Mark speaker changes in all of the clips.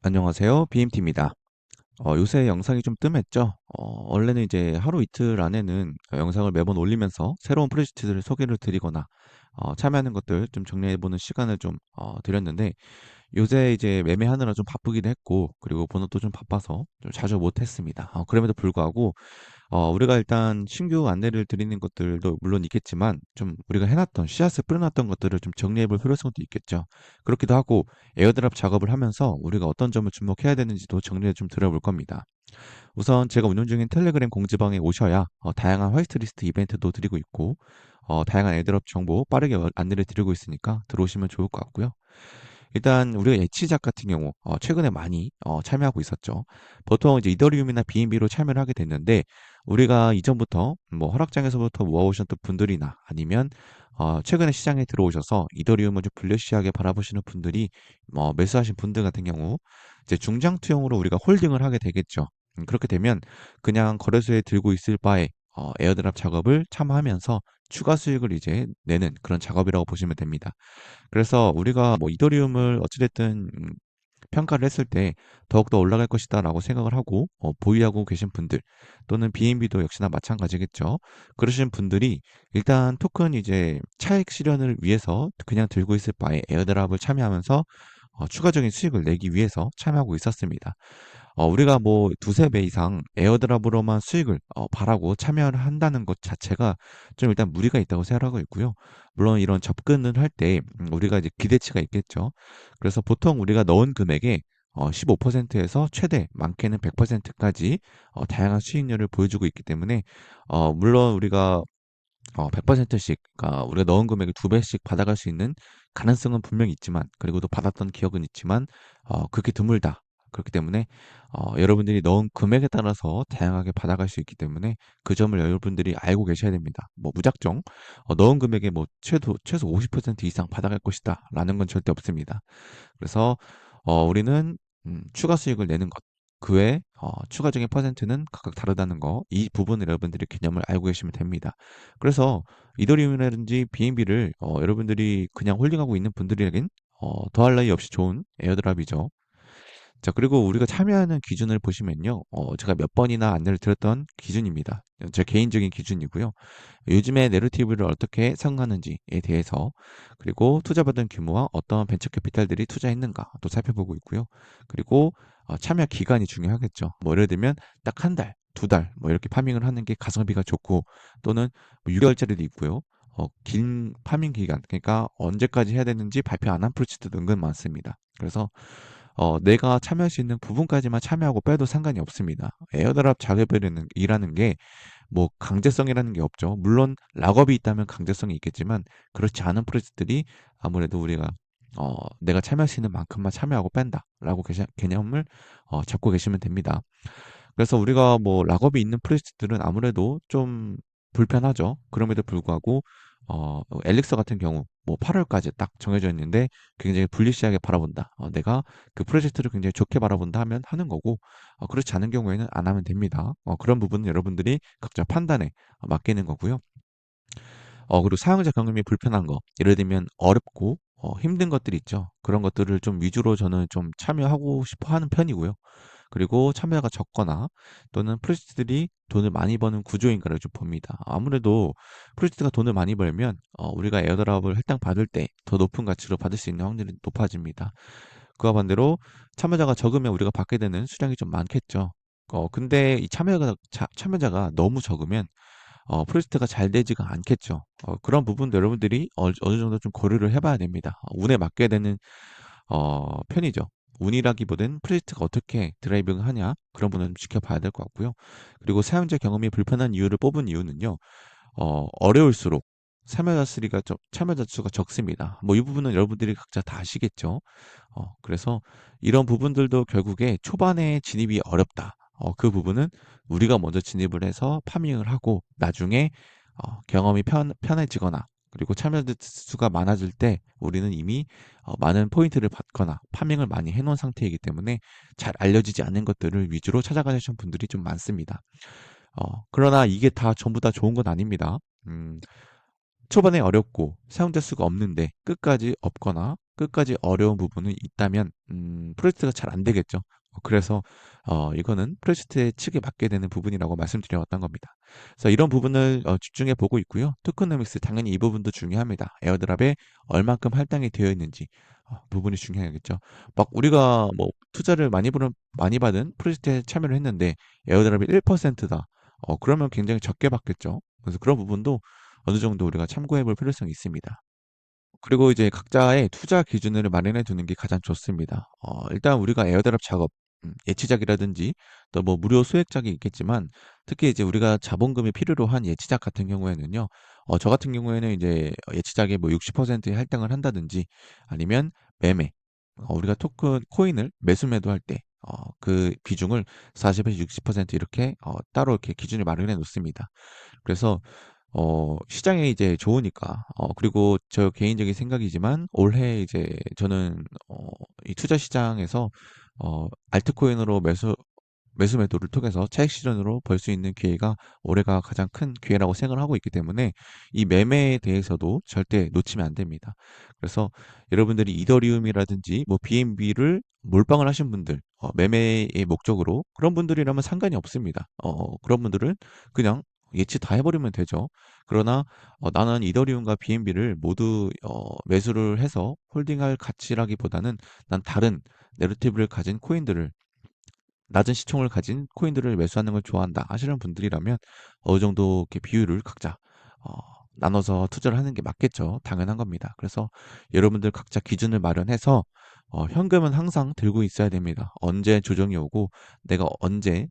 Speaker 1: 안녕하세요. BMT입니다. 요새 영상이 좀 뜸했죠? 원래는 이제 하루 이틀 안에는 영상을 매번 올리면서 새로운 프로젝트들을 소개를 드리거나 참여하는 것들 좀 정리해보는 시간을 좀 드렸는데 요새 이제 매매하느라 좀 바쁘기도 했고 그리고 본업도 좀 바빠서 좀 자주 못했습니다. 그럼에도 불구하고 우리가 일단 신규 안내를 드리는 것들도 물론 있겠지만 좀 우리가 해놨던 씨앗을 뿌려놨던 것들을 좀 정리해볼 필요성도 있겠죠. 그렇기도 하고 에어드랍 작업을 하면서 우리가 어떤 점을 주목해야 되는지도 정리를 좀 드려볼 겁니다. 우선 제가 운영 중인 텔레그램 공지방에 오셔야 다양한 화이트리스트 이벤트도 드리고 있고 다양한 에어드랍 정보 빠르게 안내를 드리고 있으니까 들어오시면 좋을 것 같고요. 일단 우리가 예치작 같은 경우 최근에 많이 참여하고 있었죠. 보통 이제 이더리움이나 BNB로 참여를 하게 됐는데 우리가 이전부터 뭐 허락장에서부터 모아오셨던 분들이나 아니면 최근에 시장에 들어오셔서 이더리움을 좀 불리시하게 바라보시는 분들이 매수하신 분들 같은 경우 이제 중장 투영으로 우리가 홀딩을 하게 되겠죠. 그렇게 되면 그냥 거래소에 들고 있을 바에 에어드랍 작업을 참여하면서 추가 수익을 이제 내는 그런 작업이라고 보시면 됩니다. 그래서 우리가 뭐 이더리움을 어찌됐든 평가를 했을 때 더욱더 올라갈 것이다라고 생각을 하고 보유하고 계신 분들 또는 BNB도 역시나 마찬가지겠죠. 그러신 분들이 일단 토큰 이제 차익 실현을 위해서 그냥 들고 있을 바에 에어드랍을 참여하면서 추가적인 수익을 내기 위해서 참여하고 있었습니다. 우리가 뭐 두세 배 이상 에어드랍으로만 수익을 바라고 참여를 한다는 것 자체가 좀 일단 무리가 있다고 생각하고 있고요. 물론 이런 접근을 할 때 우리가 이제 기대치가 있겠죠. 그래서 보통 우리가 넣은 금액의 15%에서 최대 많게는 100%까지 다양한 수익률을 보여주고 있기 때문에 물론 우리가 100%씩 그러니까 우리가 넣은 금액의 두 배씩 받아갈 수 있는 가능성은 분명히 있지만 그리고 또 받았던 기억은 있지만 그렇게 드물다. 그렇기 때문에 여러분들이 넣은 금액에 따라서 다양하게 받아갈 수 있기 때문에 그 점을 여러분들이 알고 계셔야 됩니다. 뭐 무작정 넣은 금액의 뭐 최소 50% 이상 받아갈 것이다라는 건 절대 없습니다. 그래서 우리는 추가 수익을 내는 것, 그 외에 추가적인 퍼센트는 각각 다르다는 거, 이 부분을 여러분들이 개념을 알고 계시면 됩니다. 그래서 이더리움이라든지 BNB를 여러분들이 그냥 홀딩하고 있는 분들에겐 더할 나위 없이 좋은 에어드랍이죠. 자, 그리고 우리가 참여하는 기준을 보시면요. 제가 몇 번이나 안내를 드렸던 기준입니다. 제 개인적인 기준이고요. 요즘에 내러티브를 어떻게 사용하는지에 대해서 그리고 투자받은 규모와 어떤 벤처 캐피탈들이 투자했는가 또 살펴보고 있고요. 그리고 참여 기간이 중요하겠죠. 뭐 예를 들면 딱 한 달, 두 달 뭐 이렇게 파밍을 하는 게 가성비가 좋고 또는 뭐 6개월짜리도 있고요. 긴 파밍 기간 그러니까 언제까지 해야 되는지 발표 안 한 프로젝트도 은근 많습니다. 그래서 내가 참여할 수 있는 부분까지만 참여하고 빼도 상관이 없습니다. 에어드랍 작업이라는 게 뭐 강제성이라는 게 없죠. 물론 락업이 있다면 강제성이 있겠지만 그렇지 않은 프로젝트들이 아무래도 우리가 내가 참여할 수 있는 만큼만 참여하고 뺀다라고 개념을 잡고 계시면 됩니다. 그래서 우리가 뭐 락업이 있는 프로젝트들은 아무래도 좀 불편하죠. 그럼에도 불구하고 엘릭서 같은 경우 뭐 8월까지 딱 정해져 있는데 굉장히 불리시하게 바라본다. 내가 그 프로젝트를 굉장히 좋게 바라본다 하면 하는 거고 그렇지 않은 경우에는 안 하면 됩니다. 그런 부분은 여러분들이 각자 판단에 맡기는 거고요. 그리고 사용자 경험이 불편한 거, 예를 들면 어렵고 힘든 것들이 있죠. 그런 것들을 좀 위주로 저는 좀 참여하고 싶어 하는 편이고요. 그리고 참여가 적거나 또는 프로젝트들이 돈을 많이 버는 구조인가를 좀 봅니다. 아무래도 프로젝트가 돈을 많이 벌면 우리가 에어드랍을 할당 받을 때 더 높은 가치로 받을 수 있는 확률이 높아집니다. 그와 반대로 참여자가 적으면 우리가 받게 되는 수량이 좀 많겠죠. 근데 이 참여자가 너무 적으면 프로젝트가 잘 되지가 않겠죠. 그런 부분도 여러분들이 어느 정도 좀 고려를 해봐야 됩니다. 운에 맡겨야 되는 편이죠. 운이라기보다는 프로젝트가 어떻게 드라이빙을 하냐 그런 부분을 좀 지켜봐야 될 것 같고요. 그리고 사용자 경험이 불편한 이유를 뽑은 이유는요. 어려울수록 참여자 수가 적습니다. 뭐 이 부분은 여러분들이 각자 다 아시겠죠. 그래서 이런 부분들도 결국에 초반에 진입이 어렵다. 그 부분은 우리가 먼저 진입을 해서 파밍을 하고 나중에 경험이 편해지거나 그리고 참여자 수가 많아질 때 우리는 이미 많은 포인트를 받거나 파밍을 많이 해놓은 상태이기 때문에 잘 알려지지 않은 것들을 위주로 찾아가시는 분들이 좀 많습니다. 그러나 이게 다 전부 다 좋은 건 아닙니다. 초반에 어렵고 사용자 수가 없는데 끝까지 없거나 끝까지 어려운 부분이 있다면 프로젝트가 잘 안 되겠죠. 그래서 이거는 프로젝트의 측에 맡게 되는 부분이라고 말씀드려왔던 겁니다. 그래서 이런 부분을 집중해 보고 있고요. 토크노믹스 당연히 이 부분도 중요합니다. 에어드랍에 얼만큼 할당이 되어 있는지 부분이 중요하겠죠. 막 우리가 뭐 투자를 많이 받은 프로젝트에 참여를 했는데 에어드랍이 1%다. 그러면 굉장히 적게 받겠죠. 그래서 그런 부분도 어느 정도 우리가 참고해 볼 필요성이 있습니다. 그리고 이제 각자의 투자 기준을 마련해 두는 게 가장 좋습니다. 일단 우리가 에어드랍 작업, 예치작이라든지 또 뭐 무료 소액작이 있겠지만 특히 이제 우리가 자본금이 필요로 한 예치작 같은 경우에는요. 저 같은 경우에는 이제 예치작에 뭐 60%의 할당을 한다든지 아니면 매매, 우리가 토큰 코인을 매수 매도할 때 그 비중을 40에서 60% 이렇게 따로 이렇게 기준을 마련해 놓습니다. 그래서 시장이 이제 좋으니까 그리고 저 개인적인 생각이지만 올해 이제 저는 이 투자 시장에서 알트코인으로 매수 매도를 통해서 차익 실현으로 벌 수 있는 기회가 올해가 가장 큰 기회라고 생각을 하고 있기 때문에 이 매매에 대해서도 절대 놓치면 안 됩니다. 그래서 여러분들이 이더리움이라든지 뭐 BNB를 몰빵을 하신 분들, 매매의 목적으로 그런 분들이라면 상관이 없습니다. 그런 분들은 그냥 예치 다 해버리면 되죠. 그러나 나는 이더리움과 BNB를 모두 매수를 해서 홀딩할 가치라기보다는 난 다른 내러티브를 가진 코인들을 낮은 시총을 가진 코인들을 매수하는 걸 좋아한다 하시는 분들이라면 어느 정도 이렇게 비율을 각자 어, 나눠서 투자를 하는 게 맞겠죠. 당연한 겁니다. 그래서 여러분들 각자 기준을 마련해서 현금은 항상 들고 있어야 됩니다. 언제 조정이 오고 내가 언제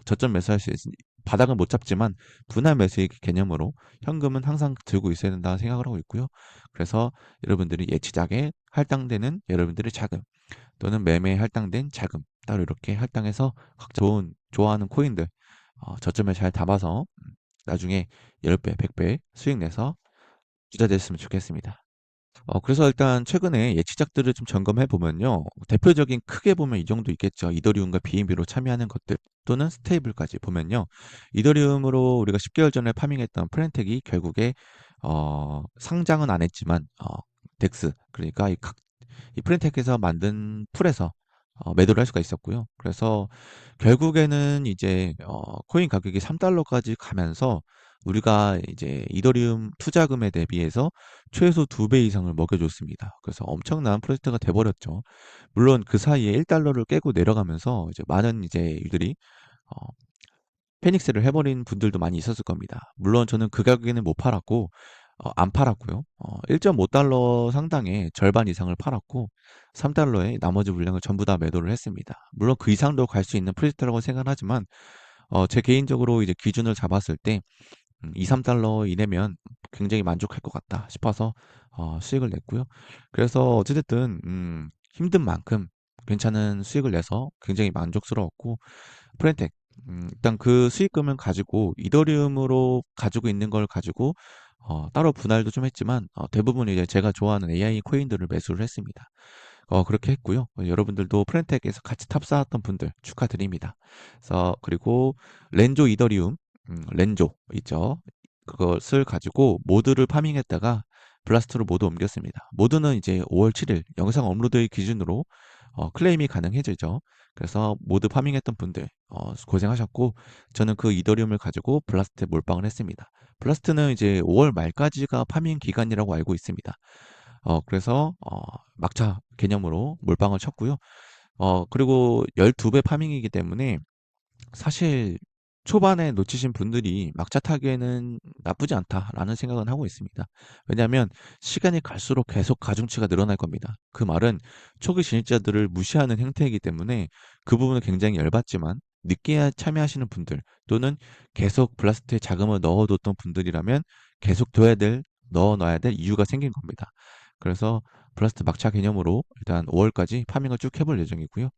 Speaker 1: 저점 매수할 수 있는 바닥은 못 잡지만 분할 매수의 개념으로 현금은 항상 들고 있어야 된다 생각을 하고 있고요. 그래서 여러분들이 예치작에 할당되는 여러분들의 자금 또는 매매에 할당된 자금 따로 이렇게 할당해서 각자 좋아하는 코인들 저점에 잘 담아서 나중에 10배, 100배 수익 내서 투자됐으면 좋겠습니다. 그래서 일단 최근에 예치작들을 좀 점검해 보면요. 대표적인 크게 보면 이 정도 있겠죠. 이더리움과 BNB로 참여하는 것들 또는 스테이블까지 보면요. 이더리움으로 우리가 10개월 전에 파밍했던 프렌텍이 결국에 상장은 안 했지만 덱스 그러니까 이 프렌텍에서 만든 풀에서 매도를 할 수가 있었고요. 그래서 결국에는 이제 코인 가격이 3달러까지 가면서 우리가 이제 이더리움 투자금에 대비해서 최소 2배 이상을 먹여줬습니다. 그래서 엄청난 프로젝트가 돼버렸죠. 물론 그 사이에 1달러를 깨고 내려가면서 이제 많은 이제 이들이 어, 패닉스를 해버린 분들도 많이 있었을 겁니다. 물론 저는 그 가격에는 못 팔았고, 안 팔았고요. 1.5달러 상당의 절반 이상을 팔았고, 3달러의 나머지 물량을 전부 다 매도를 했습니다. 물론 그 이상도 갈 수 있는 프로젝트라고 생각하지만, 제 개인적으로 이제 기준을 잡았을 때, 2, 3달러 이내면 굉장히 만족할 것 같다 싶어서, 수익을 냈고요. 그래서 어찌됐든, 힘든 만큼 괜찮은 수익을 내서 굉장히 만족스러웠고, 프렌텍. 일단 그 수익금을 가지고 이더리움으로 가지고 있는 걸 가지고 따로 분할도 좀 했지만 대부분 이제 제가 좋아하는 AI 코인들을 매수를 했습니다. 그렇게 했고요. 여러분들도 프렌텍에서 같이 탑사했던 분들 축하드립니다. 그래서 그리고 렌조 이더리움, 렌조 있죠. 그것을 가지고 모드를 파밍했다가 블라스트로 모두 옮겼습니다. 모드는 이제 5월 7일 영상 업로드 기준으로 클레임이 가능해지죠. 그래서 모드 파밍했던 분들 고생하셨고 저는 그 이더리움을 가지고 블라스트에 몰빵을 했습니다. 블라스트는 이제 5월 말까지가 파밍 기간이라고 알고 있습니다. 그래서 막차 개념으로 몰빵을 쳤고요. 그리고 12배 파밍이기 때문에 사실 초반에 놓치신 분들이 막차 타기에는 나쁘지 않다라는 생각은 하고 있습니다. 왜냐하면 시간이 갈수록 계속 가중치가 늘어날 겁니다. 그 말은 초기 진입자들을 무시하는 행태이기 때문에 그 부분은 굉장히 열받지만 늦게 참여하시는 분들 또는 계속 블라스트에 자금을 넣어뒀던 분들이라면 계속 넣어놔야 될 이유가 생긴 겁니다. 그래서 블라스트 막차 개념으로 일단 5월까지 파밍을 쭉 해볼 예정이고요.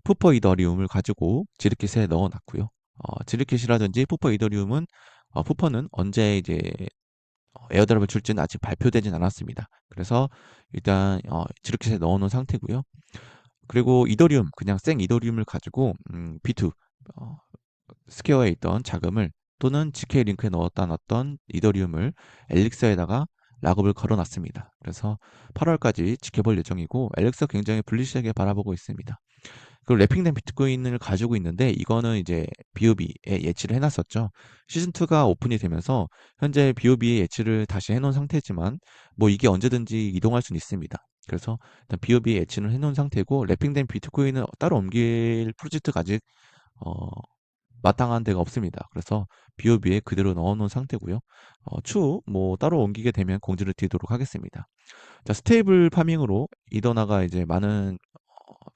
Speaker 1: 푸퍼 이더리움을 가지고 지르킷에 넣어놨고요. 지르킷이라든지 푸퍼 이더리움은 푸퍼는 언제 이제 에어드랍을 줄지는 아직 발표되진 않았습니다. 그래서 일단 지르킷에 넣어놓은 상태고요. 그리고 이더리움 그냥 생 이더리움을 가지고 B2 어, 스퀘어에 있던 자금을 또는 GK 링크에 넣었다 놨던 이더리움을 엘릭서에다가 락업을 걸어 놨습니다. 그래서 8월까지 지켜볼 예정이고 엘릭서 굉장히 불리시하게 바라보고 있습니다. 그 래핑된 비트코인을 가지고 있는데 이거는 이제 BOB에 예치를 해놨었죠. 시즌2가 오픈이 되면서 현재 BOB에 예치를 다시 해놓은 상태지만 뭐 이게 언제든지 이동할 수는 있습니다. 그래서 일단 BOB에 예치는 해놓은 상태고 래핑된 비트코인은 따로 옮길 프로젝트가 아직 어, 마땅한 데가 없습니다. 그래서 BOB에 그대로 넣어놓은 상태고요. 추후 뭐 따로 옮기게 되면 공지를 드리도록 하겠습니다. 자, 스테이블 파밍으로 이더나가 이제 많은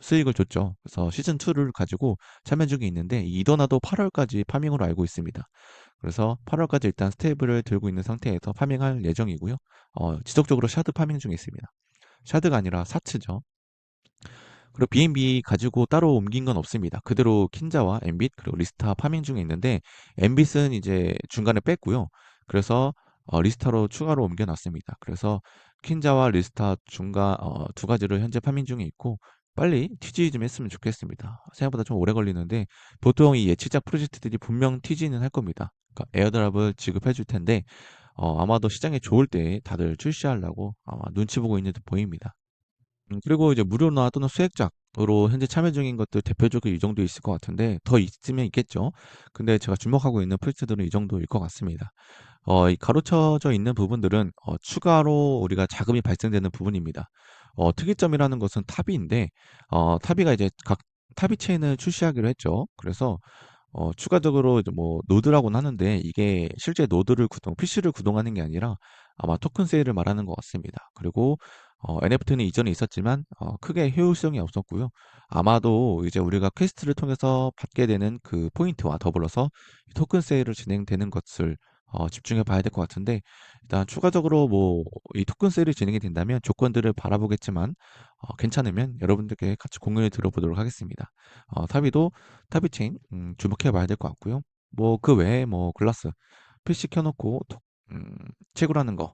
Speaker 1: 수익을 줬죠. 그래서 시즌2를 가지고 참여 중에 있는데 이 이더나도 8월까지 파밍으로 알고 있습니다. 그래서 8월까지 일단 스테이블을 들고 있는 상태에서 파밍할 예정이고요. 지속적으로 샤드 파밍 중에 있습니다. 샤드가 아니라 사츠죠. 그리고 BNB 가지고 따로 옮긴 건 없습니다. 그대로 킨자와 엠빗 그리고 리스타 파밍 중에 있는데 엠빗은 이제 중간에 뺐고요. 그래서 리스타로 추가로 옮겨놨습니다. 그래서 킨자와 리스타 중간 두 가지를 현재 파밍 중에 있고 빨리 TG 좀 했으면 좋겠습니다. 생각보다 좀 오래 걸리는데 보통 이 예치작 프로젝트들이 분명 TG는 할 겁니다. 그러니까 에어드랍을 지급해 줄 텐데 아마도 시장에 좋을 때 다들 출시하려고 아마 눈치 보고 있는 듯 보입니다. 그리고 이제 무료나 또는 수액작으로 현재 참여 중인 것들 대표적으로 이 정도 있을 것 같은데 더 있으면 있겠죠. 근데 제가 주목하고 있는 프로젝트들은 이 정도일 것 같습니다. 이 가로쳐져 있는 부분들은 추가로 우리가 자금이 발생되는 부분입니다. 특이점이라는 것은 타비인데 타비가 이제 각 타비 체인을 출시하기로 했죠. 그래서 추가적으로 이제 뭐 노드라고는 하는데 이게 실제 노드를 PC를 구동하는 게 아니라 아마 토큰 세일을 말하는 것 같습니다. 그리고 NFT는 이전에 있었지만 크게 효율성이 없었고요. 아마도 이제 우리가 퀘스트를 통해서 받게 되는 그 포인트와 더불어서 토큰 세일을 진행되는 것을 집중해 봐야 될 것 같은데 일단 추가적으로 뭐 이 토큰 세일이 진행이 된다면 조건들을 바라보겠지만 괜찮으면 여러분들께 같이 공유를 들어보도록 하겠습니다. 타비도 타비체인 주목해 봐야 될 것 같고요. 뭐 그 외에 뭐 글라스 PC 켜놓고 채굴하는 거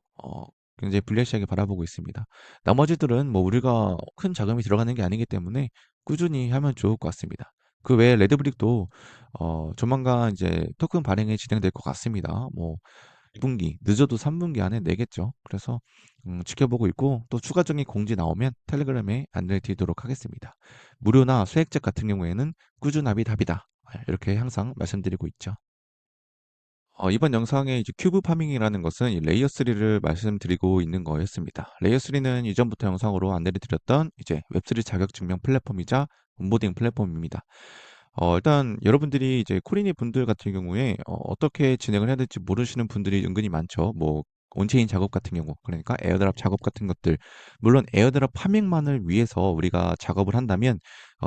Speaker 1: 굉장히 불리하게 바라보고 있습니다. 나머지들은 뭐 우리가 큰 자금이 들어가는 게 아니기 때문에 꾸준히 하면 좋을 것 같습니다. 그 외에 레드브릭도 조만간 이제 토큰 발행이 진행될 것 같습니다. 뭐 2분기 늦어도 3분기 안에 내겠죠. 그래서 지켜보고 있고 또 추가적인 공지 나오면 텔레그램에 안내를 드리도록 하겠습니다. 무료나 수익책 같은 경우에는 꾸준함이 답이다. 이렇게 항상 말씀드리고 있죠. 이번 영상의 이제 큐브 파밍이라는 것은 이 레이어 3를 말씀드리고 있는 거였습니다. 레이어 3는 이전부터 영상으로 안내를 드렸던 이제 웹3 자격 증명 플랫폼이자 온보딩 플랫폼입니다. 일단 여러분들이 이제 코리니 분들 같은 경우에 어떻게 진행을 해야 될지 모르시는 분들이 은근히 많죠. 뭐 온체인 작업 같은 경우, 그러니까 에어드랍 작업 같은 것들. 물론 에어드랍 파밍만을 위해서 우리가 작업을 한다면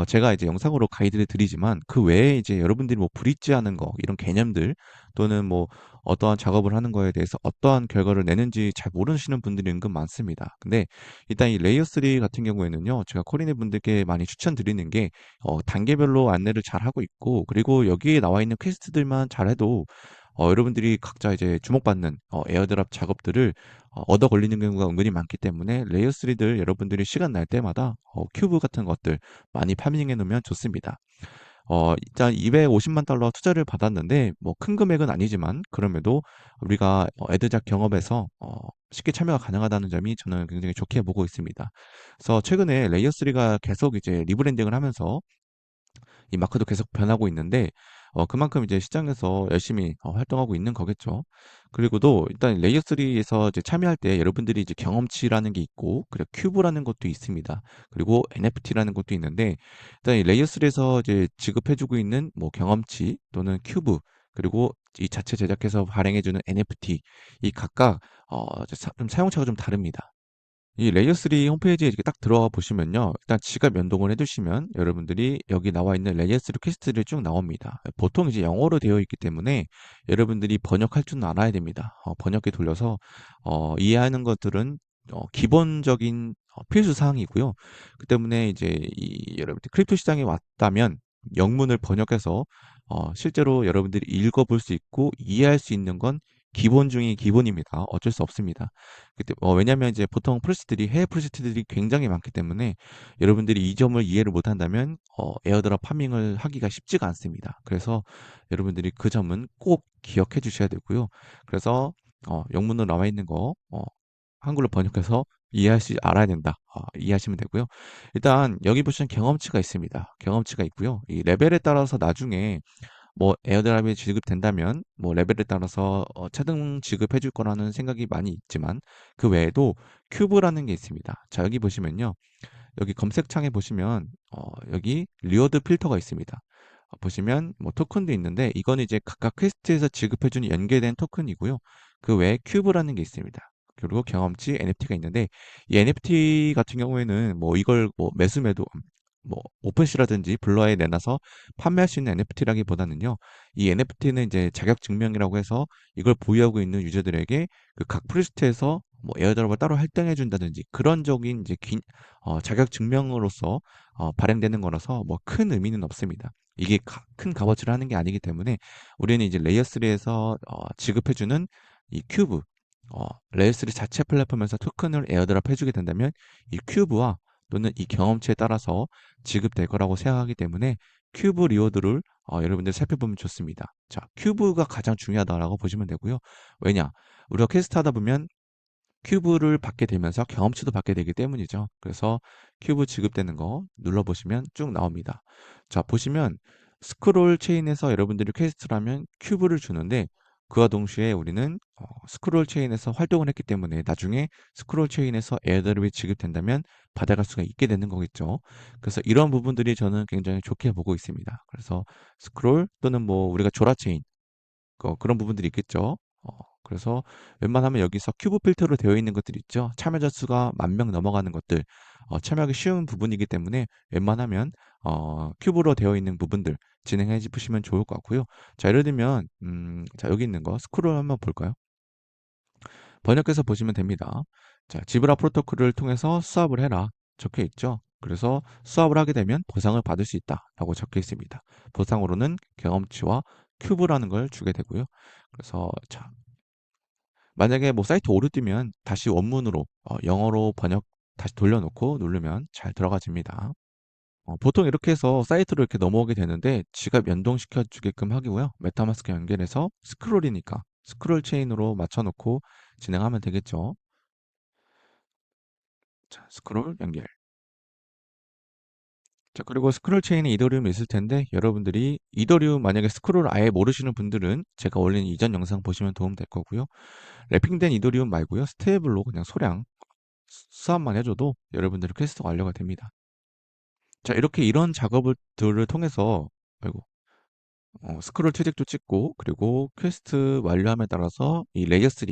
Speaker 1: 제가 이제 영상으로 가이드를 드리지만 그 외에 이제 여러분들이 뭐 브릿지하는 거 이런 개념들 또는 뭐 어떠한 작업을 하는 거에 대해서 어떠한 결과를 내는지 잘 모르시는 분들이 은근 많습니다. 근데 일단 이 레이어 3 같은 경우에는요, 제가 코리네 분들께 많이 추천드리는 게 단계별로 안내를 잘 하고 있고, 그리고 여기에 나와 있는 퀘스트들만 잘해도 여러분들이 각자 이제 주목받는 에어드랍 작업들을 얻어 걸리는 경우가 은근히 많기 때문에 레이어 3들 여러분들이 시간 날 때마다 큐브 같은 것들 많이 파밍해 놓으면 좋습니다. 일단 250만 달러 투자를 받았는데 뭐 큰 금액은 아니지만 그럼에도 우리가 애드작 경험에서 쉽게 참여가 가능하다는 점이 저는 굉장히 좋게 보고 있습니다. 그래서 최근에 레이어 3가 계속 이제 리브랜딩을 하면서 이 마크도 계속 변하고 있는데 그만큼 이제 시장에서 열심히 활동하고 있는 거겠죠. 그리고도 일단 레이어 3에서 이제 참여할 때 여러분들이 이제 경험치라는 게 있고 그리고 큐브라는 것도 있습니다. 그리고 NFT라는 것도 있는데 일단 이 레이어 3에서 이제 지급해주고 있는 뭐 경험치 또는 큐브 그리고 이 자체 제작해서 발행해주는 NFT 이 각각 좀 사용처가 좀 다릅니다. 이 레이어 3 홈페이지에 이렇게 딱 들어가 보시면요. 일단 지갑 연동을 해두시면 여러분들이 여기 나와 있는 레이어 3 퀘스트들이 쭉 나옵니다. 보통 이제 영어로 되어 있기 때문에 여러분들이 번역할 줄은 알아야 됩니다. 번역기 돌려서 이해하는 것들은 기본적인 필수 사항이고요. 그 때문에 이제 이 여러분들 크립토 시장에 왔다면 영문을 번역해서 실제로 여러분들이 읽어볼 수 있고 이해할 수 있는 건 기본 중의 기본입니다. 어쩔 수 없습니다. 그때 왜냐면 이제 보통 프로젝트들이 해외 프로젝트들이 굉장히 많기 때문에 여러분들이 이 점을 이해를 못한다면 에어드랍 파밍을 하기가 쉽지가 않습니다. 그래서 여러분들이 그 점은 꼭 기억해 주셔야 되고요. 그래서 영문으로 나와 있는 거 한글로 번역해서 이해할 수 알아야 된다. 이해하시면 되고요. 일단 여기 보시면 경험치가 있습니다. 경험치가 있고요. 이 레벨에 따라서 나중에 뭐 에어드랍이 지급된다면 뭐 레벨에 따라서 차등 지급해 줄 거라는 생각이 많이 있지만 그 외에도 큐브라는 게 있습니다. 자, 여기 보시면요. 여기 검색창에 보시면 여기 리워드 필터가 있습니다. 보시면 뭐 토큰도 있는데 이거는 이제 각각 퀘스트에서 지급해 주는 연계된 토큰이고요. 그 외에 큐브라는 게 있습니다. 그리고 경험치 NFT가 있는데 이 NFT 같은 경우에는 뭐 이걸 뭐 매수매도 뭐 오픈시라든지 블러에 내놔서 판매할 수 있는 NFT라기보다는요. 이 NFT는 이제 자격 증명이라고 해서 이걸 보유하고 있는 유저들에게 그 각 프로젝트에서 뭐 에어드랍을 따로 할당해 준다든지 그런 적인 이제 자격 증명으로서 발행되는 거라서 뭐 큰 의미는 없습니다. 이게 큰 값어치를 하는 게 아니기 때문에 우리는 이제 레이어 3에서 지급해주는 이 큐브, 레이어 3 자체 플랫폼에서 토큰을 에어드랍 해주게 된다면 이 큐브와 또는 이 경험치에 따라서 지급될 거라고 생각하기 때문에 큐브 리워드를 여러분들 살펴보면 좋습니다. 자, 큐브가 가장 중요하다라고 보시면 되고요. 왜냐? 우리가 퀘스트 하다 보면 큐브를 받게 되면서 경험치도 받게 되기 때문이죠. 그래서 큐브 지급되는 거 눌러보시면 쭉 나옵니다. 자, 보시면 스크롤 체인에서 여러분들이 퀘스트를 하면 큐브를 주는데 그와 동시에 우리는 스크롤 체인에서 활동을 했기 때문에 나중에 스크롤 체인에서 에어드롭이 지급된다면 받아갈 수가 있게 되는 거겠죠. 그래서 이런 부분들이 저는 굉장히 좋게 보고 있습니다. 그래서 스크롤 또는 뭐 우리가 조라 체인 그런 부분들이 있겠죠. 그래서 웬만하면 여기서 큐브 필터로 되어 있는 것들 있죠. 참여자 수가 10,000명 넘어가는 것들 참여하기 쉬운 부분이기 때문에 웬만하면 큐브로 되어 있는 부분들 진행해 보시면 좋을 것 같고요. 자, 예를 들면 자, 여기 있는 거 스크롤 한번 볼까요? 번역해서 보시면 됩니다. 자, 지브라 프로토콜을 통해서 수합을 해라 적혀 있죠. 그래서 수합을 하게 되면 보상을 받을 수 있다라고 적혀 있습니다. 보상으로는 경험치와 큐브라는 걸 주게 되고요. 그래서 자, 만약에 뭐 사이트 오류 뜨면 다시 원문으로 영어로 번역 다시 돌려놓고 누르면 잘 들어가집니다. 보통 이렇게 해서 사이트로 이렇게 넘어오게 되는데 지갑 연동시켜 주게끔 하고요. 메타마스크 연결해서 스크롤이니까 스크롤 체인으로 맞춰놓고 진행하면 되겠죠. 자, 스크롤 연결. 자, 그리고 스크롤 체인에 이더리움이 있을 텐데 여러분들이 이더리움 만약에 스크롤 아예 모르시는 분들은 제가 올린 이전 영상 보시면 도움 될 거고요. 랩핑된 이더리움 말고요. 스테이블로 그냥 소량 수합만 해줘도 여러분들의 퀘스트 완료가 됩니다. 자, 이렇게 이런 작업들을 통해서 아이고 스크롤 트랙도 찍고 그리고 퀘스트 완료함에 따라서 이 레이어 3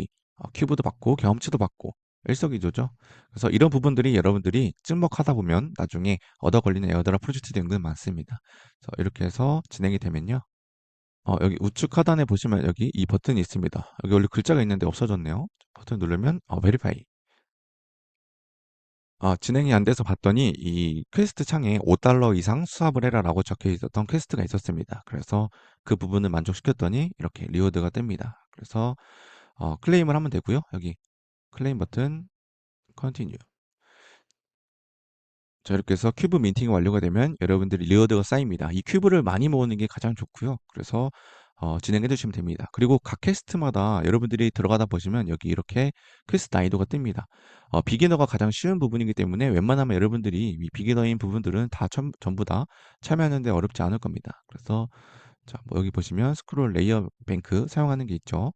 Speaker 1: 큐브도 받고 경험치도 받고 일석이조죠. 그래서 이런 부분들이 여러분들이 찍먹하다 보면 나중에 얻어 걸리는 에어드랍 프로젝트도 은근 많습니다. 그래서 이렇게 해서 진행이 되면요. 여기 우측 하단에 보시면 여기 이 버튼이 있습니다. 여기 원래 글자가 있는데 없어졌네요. 버튼 누르면 베리파이. 진행이 안 돼서 봤더니 이 퀘스트 창에 $5 이상 수합을 해라라고 적혀 있었던 퀘스트가 있었습니다. 그래서 그 부분을 만족시켰더니 이렇게 리워드가 뜹니다. 그래서 클레임을 하면 되고요. 여기 클레임 버튼 컨티뉴. 자, 이렇게 해서 큐브 민팅이 완료가 되면 여러분들이 리워드가 쌓입니다. 이 큐브를 많이 모으는 게 가장 좋고요. 그래서 진행해 주시면 됩니다. 그리고 각 퀘스트마다 여러분들이 들어가다 보시면 여기 이렇게 퀘스트 난이도가 뜹니다. 비기너가 가장 쉬운 부분이기 때문에 웬만하면 여러분들이 이 비기너인 부분들은 다 전부 다 참여하는데 어렵지 않을 겁니다. 그래서 자, 뭐 여기 보시면 스크롤 레이어 뱅크 사용하는 게 있죠.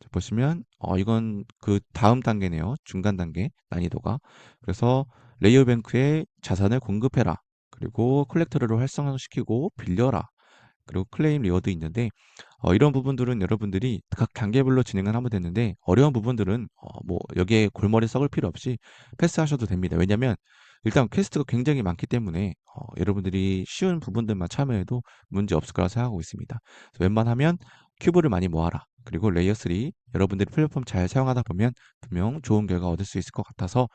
Speaker 1: 자, 보시면 이건 그 다음 단계네요. 중간 단계 난이도가. 그래서 레이어 뱅크에 자산을 공급해라. 그리고 콜렉터를 활성화시키고 빌려라. 그리고 클레임 리워드 있는데 이런 부분들은 여러분들이 각 단계별로 진행을 하면 되는데 어려운 부분들은 뭐 여기에 골머리 썩을 필요 없이 패스하셔도 됩니다. 왜냐면 일단 퀘스트가 굉장히 많기 때문에 여러분들이 쉬운 부분들만 참여해도 문제 없을 거라 생각하고 있습니다. 그래서 웬만하면 큐브를 많이 모아라. 그리고 레이어 3 여러분들이 플랫폼 잘 사용하다 보면 분명 좋은 결과 얻을 수 있을 것 같아서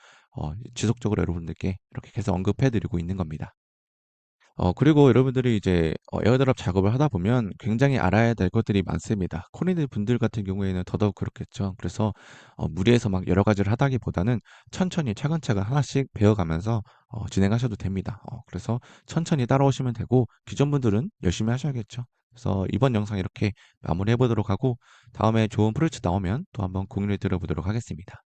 Speaker 1: 지속적으로 여러분들께 이렇게 계속 언급해 드리고 있는 겁니다. 그리고 여러분들이 이제 에어드랍 작업을 하다 보면 굉장히 알아야 될 것들이 많습니다. 코디네 분들 같은 경우에는 더더욱 그렇겠죠. 그래서 무리해서 막 여러 가지를 하다기보다는 천천히 차근차근 하나씩 배워가면서 진행하셔도 됩니다. 그래서 천천히 따라오시면 되고 기존 분들은 열심히 하셔야겠죠. 그래서 이번 영상 이렇게 마무리해 보도록 하고 다음에 좋은 프로젝트 나오면 또 한번 공유해 드려 보도록 하겠습니다.